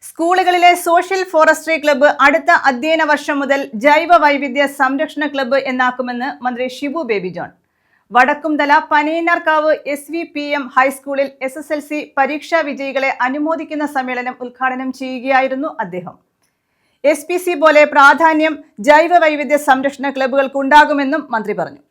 സ്കൂളുകളിലെ social forestry club അടുത്ത അധ്യയന വർഷം മുതൽ ജൈവ വൈവിധ്യ സംരക്ഷണ ക്ലബ്ബ് എന്നാക്കുമെന്ന് മന്ത്രി ഷിബു ബേബി ജോൺ. വടക്കുംതല പനയന്നാർക്കാവ് SVPM ഹൈസ്കൂളിൽ SSLC പരീക്ഷാ വിജയികളെ അനുമോദിക്കുന്ന സമ്മേളനം ഉദ്ഘാടനം ചെയ്യുകയായിരുന്നു അദ്ദേഹം. SPC പോലെ പ്രാധാന്യം ജൈവ വൈവിധ്യ സംരക്ഷണ ക്ലബ്ബുകൾക്കുണ്ടാകുമെന്നും മന്ത്രി പറഞ്ഞു.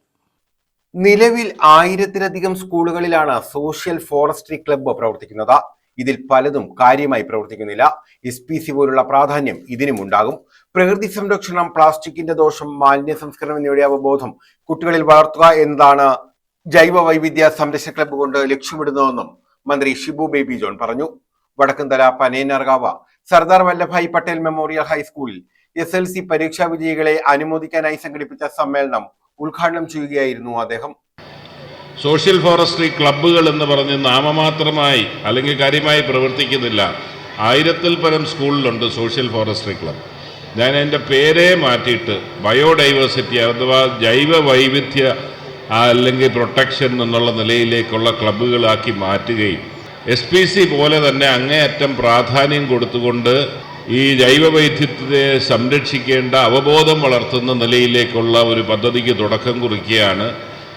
നിലവിൽ 1000-ലധികം സ്കൂളുകളിലാണ് സോഷ്യൽ ഫോറസ്ട്രി ക്ലബ്ബ് പ്രവർത്തിക്കുന്നത്. ഇതിൽ പലതും കാര്യമായി പ്രവർത്തിക്കുന്നില്ല. SPC പോലുള്ള പ്രാധാന്യം ഇതിനുമുണ്ടാകും. പ്രകൃതി സംരക്ഷണം, പ്ലാസ്റ്റിക്കിന്റെ ദോഷം, മാലിന്യ സംസ്കരണം എന്നിവയുടെ അവബോധം കുട്ടികളിൽ വളർത്തുക എന്നതാണ് ജൈവ വൈവിധ്യ സംരക്ഷണ ക്ലബ്ബ് കൊണ്ട് ലക്ഷ്യമിടുന്നതെന്നും മന്ത്രി ഷിബു ബേബി ജോൺ പറഞ്ഞു. വടക്കുംതല പനയന്നാർകാവ് സർദാർ വല്ലഭായ് പട്ടേൽ മെമ്മോറിയൽ ഹൈസ്കൂളിൽ SLC പരീക്ഷാ വിജയികളെ അനുമോദിക്കാനായി സംഘടിപ്പിച്ച സമ്മേളനം ഉദ്ഘാടനം ചെയ്യുകയായിരുന്നു അദ്ദേഹം. സോഷ്യൽ ഫോറസ്ട്രി ക്ലബ്ബുകൾ എന്ന് പറഞ്ഞ് നാമമാത്രമായി അല്ലെങ്കിൽ കാര്യമായി പ്രവർത്തിക്കുന്നില്ല. 1000-ൽ പരം സ്കൂളിലുണ്ട് സോഷ്യൽ ഫോറസ്ട്രി ക്ലബ്ബ്. ഞാൻ എൻ്റെ പേരേ മാറ്റിയിട്ട് ബയോഡൈവേഴ്സിറ്റി അഥവാ ജൈവ വൈവിധ്യ അല്ലെങ്കിൽ പ്രൊട്ടക്ഷൻ എന്നുള്ള നിലയിലേക്കുള്ള ക്ലബ്ബുകളാക്കി മാറ്റുകയും SPC പോലെ തന്നെ അങ്ങേയറ്റം പ്രാധാന്യം കൊടുത്തുകൊണ്ട് ഈ ജൈവവൈവിധ്യത്തെ സംരക്ഷിക്കേണ്ട അവബോധം വളർത്തുന്ന നിലയിലേക്കുള്ള ഒരു പദ്ധതിക്ക് തുടക്കം കുറിക്കുകയാണ്.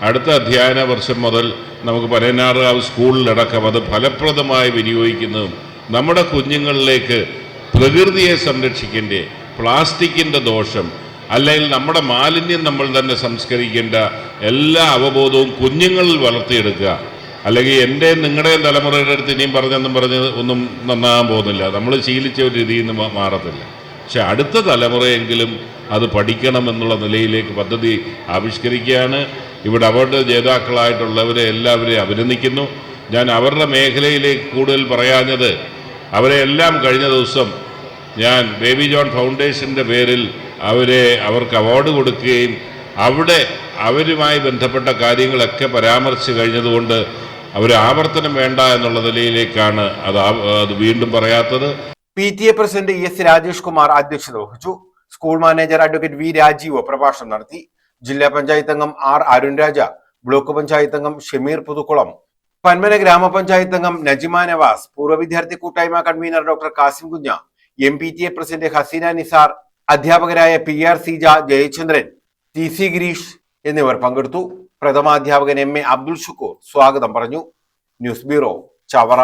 അടുത്ത അധ്യയന വർഷം മുതൽ നമുക്ക് പനയന്നാർകാവ് സ്കൂളിലടക്കം അത് ഫലപ്രദമായി വിനിയോഗിക്കുന്നതും നമ്മുടെ കുഞ്ഞുങ്ങളിലേക്ക് പ്രകൃതിയെ സംരക്ഷിക്കേണ്ട, പ്ലാസ്റ്റിക്കിൻ്റെ ദോഷം അല്ലെങ്കിൽ നമ്മുടെ മാലിന്യം നമ്മൾ തന്നെ സംസ്കരിക്കേണ്ട എല്ലാ അവബോധവും കുഞ്ഞുങ്ങളിൽ വളർത്തിയെടുക്കുക. അല്ലെങ്കിൽ എൻ്റെയും നിങ്ങളുടെയും തലമുറയുടെ അടുത്ത് ഇനിയും പറഞ്ഞ് ഒന്നും നന്നാകാൻ പോകുന്നില്ല. നമ്മൾ ശീലിച്ച ഒരു രീതിയിൽ നിന്ന് മാറത്തില്ല. പക്ഷെ അടുത്ത തലമുറയെങ്കിലും അത് പഠിക്കണമെന്നുള്ള നിലയിലേക്ക് പദ്ധതി ആവിഷ്കരിക്കുകയാണ്. ഇവിടെ അവാർഡ് ജേതാക്കളായിട്ടുള്ളവരെ എല്ലാവരെയും അഭിനന്ദിക്കുന്നു. ഞാൻ അവരുടെ മേഖലയിലേക്ക് കൂടുതൽ പറയാഞ്ഞത്, അവരെ എല്ലാം കഴിഞ്ഞ ദിവസം ഞാൻ ബേബി ജോൺ ഫൗണ്ടേഷൻ്റെ പേരിൽ അവർക്ക് അവാർഡ് കൊടുക്കുകയും അവിടെ അവരുമായി ബന്ധപ്പെട്ട കാര്യങ്ങളൊക്കെ പരാമർശിച്ച് കഴിഞ്ഞതുകൊണ്ട് അവർ ആവർത്തനം വേണ്ട എന്നുള്ള നിലയിലേക്കാണ് അത് വീണ്ടും പറയാത്തത്. PTA president ES Rajesh Kumar അധ്യക്ഷത വഹിച്ചു. School manager advocate V Rajeev പ്രഭാഷണം നടത്തി. ജില്ലാ പഞ്ചായത്ത് അംഗം R അരുൺരാജ, ബ്ലോക്ക് പഞ്ചായത്ത് അംഗം ഷമീർ പുതുക്കുളം, പന്മന ഗ്രാമപഞ്ചായത്ത് അംഗം നജിമ നവാസ്, പൂർവ്വ വിദ്യാർത്ഥി കൂട്ടായ്മ കൺവീനർ ഡോക്ടർ കാസിം കുഞ്ഞ, MPTA പ്രസിഡന്റ് ഹസീന നിസാർ, അധ്യാപകരായ PR സീജ, ജയചന്ദ്രൻ, TC ഗിരീഷ് എന്നിവർ പങ്കെടുത്തു. പ്രഥമാധ്യാപകൻ MA അബ്ദുൽ ഷുക്കൂർ സ്വാഗതം പറഞ്ഞു. News bureau, Chavara.